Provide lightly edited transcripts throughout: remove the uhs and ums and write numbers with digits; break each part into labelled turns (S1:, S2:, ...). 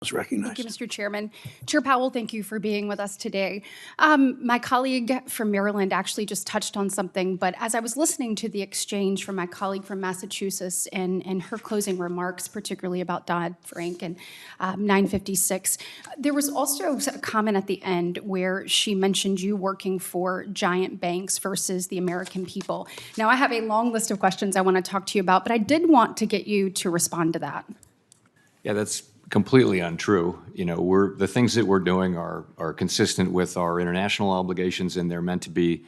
S1: is recognized.
S2: Thank you, Mr. Chairman. Chair Powell, thank you for being with us today. My colleague from Maryland actually just touched on something, but as I was listening to the exchange from my colleague from Massachusetts and her closing remarks, particularly about Dodd-Frank and 956, there was also a comment at the end where she mentioned you working for giant banks versus the American people. Now, I have a long list of questions I want to talk to you about, but I did want to get you to respond to that.
S3: Yeah, that's completely untrue. You know, the things that we're doing are consistent with our international obligations, and they're meant to be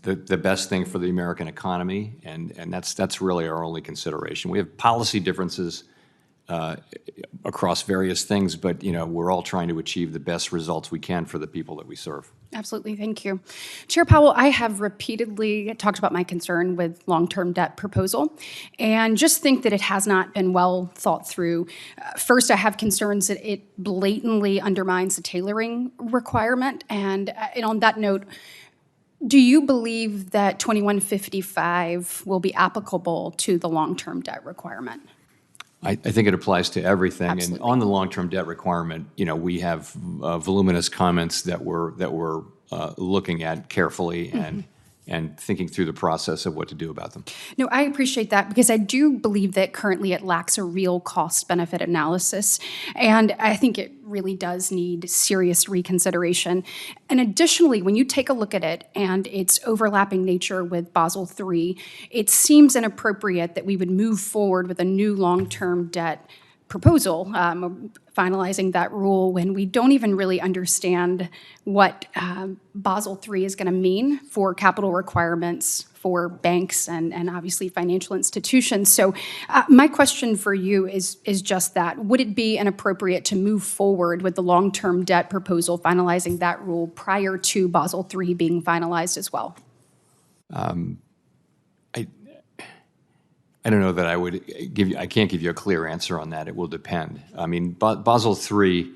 S3: the best thing for the American economy, and that's really our only consideration. We have policy differences across various things, but you know, we're all trying to achieve the best results we can for the people that we serve.
S2: Absolutely, thank you. Chair Powell, I have repeatedly talked about my concern with long-term debt proposal and just think that it has not been well thought through. First, I have concerns that it blatantly undermines the tailoring requirement, and on that note, do you believe that 2155 will be applicable to the long-term debt requirement?
S3: I think it applies to everything.
S2: Absolutely.
S3: And on the long-term debt requirement, you know, we have voluminous comments that we're looking at carefully and thinking through the process of what to do about them.
S2: No, I appreciate that because I do believe that currently it lacks a real cost-benefit analysis, and I think it really does need serious reconsideration. And additionally, when you take a look at it and its overlapping nature with Basel III, it seems inappropriate that we would move forward with a new long-term debt proposal, finalizing that rule when we don't even really understand what Basel III is going to mean for capital requirements for banks and obviously financial institutions. So my question for you is just that. Would it be inappropriate to move forward with the long-term debt proposal, finalizing that rule prior to Basel III being finalized as well?
S3: I don't know that I would give you, I can't give you a clear answer on that. It will depend. I mean, Basel III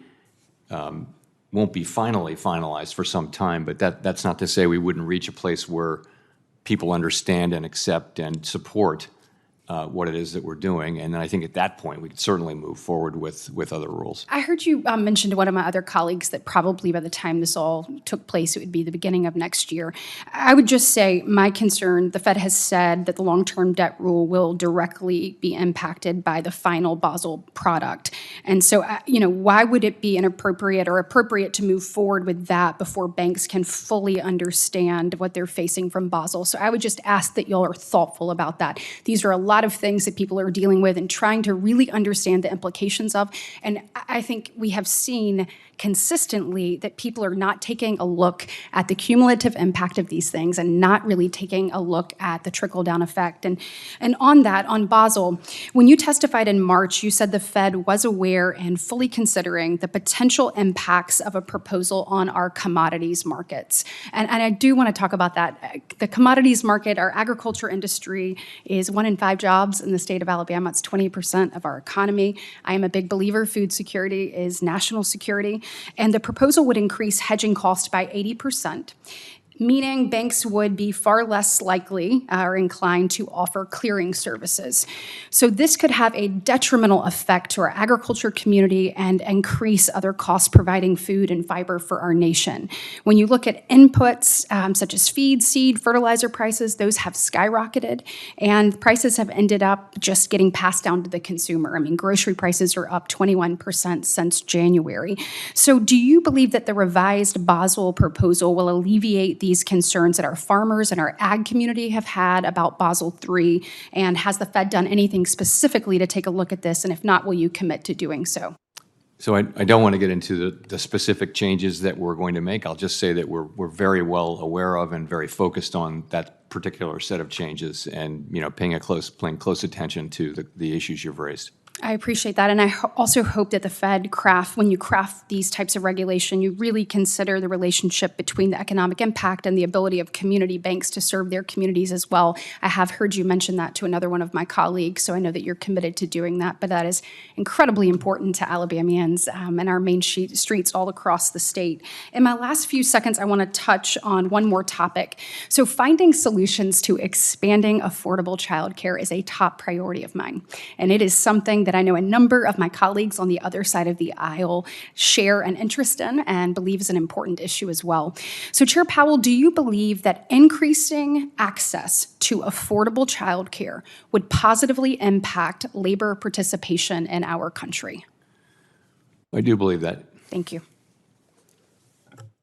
S3: won't be finalized for some time, but that's not to say we wouldn't reach a place where people understand and accept and support what it is that we're doing. And then I think at that point, we could certainly move forward with other rules.
S2: I heard you mention to one of my other colleagues that probably by the time this all took place, it would be the beginning of next year. I would just say my concern, the Fed has said that the long-term debt rule will directly be impacted by the final Basel product. And so, you know, why would it be inappropriate or appropriate to move forward with that before banks can fully understand what they're facing from Basel? So I would just ask that y'all are thoughtful about that. These are a lot of things that people are dealing with and trying to really understand the implications of. And I think we have seen consistently that people are not taking a look at the cumulative impact of these things and not really taking a look at the trickle-down effect. And on that, on Basel, when you testified in March, you said the Fed was aware and fully considering the potential impacts of a proposal on our commodities markets. And I do want to talk about that. The commodities market, our agriculture industry, is 1 in 5 jobs in the state of Alabama. It's 20% of our economy. I am a big believer food security is national security. And the proposal would increase hedging costs by 80%, meaning banks would be far less likely or inclined to offer clearing services. So this could have a detrimental effect to our agriculture community and increase other costs providing food and fiber for our nation. When you look at inputs such as feed, seed, fertilizer prices, those have skyrocketed, and prices have ended up just getting passed down to the consumer. I mean, grocery prices are up 21% since January. So do you believe that the revised Basel proposal will alleviate these concerns that our farmers and our ag community have had about Basel III? And has the Fed done anything specifically to take a look at this? And if not, will you commit to doing so?
S3: So I don't want to get into the specific changes that we're going to make. I'll just say that we're very well aware of and very focused on that particular set of changes and, you know, paying close attention to the issues you've raised.
S2: I appreciate that, and I also hope that the Fed when you craft these types of regulation, you really consider the relationship between the economic impact and the ability of community banks to serve their communities as well. I have heard you mention that to another one of my colleagues, so I know that you're committed to doing that, but that is incredibly important to Alabamians and our main streets all across the state. In my last few seconds, I want to touch on one more topic. So finding solutions to expanding affordable childcare is a top priority of mine, and it is something that that I know a number of my colleagues on the other side of the aisle share an interest in and believe is an important issue as well. So Chair Powell, do you believe that increasing access to affordable childcare would positively impact labor participation in our country?
S3: I do believe that.
S2: Thank you.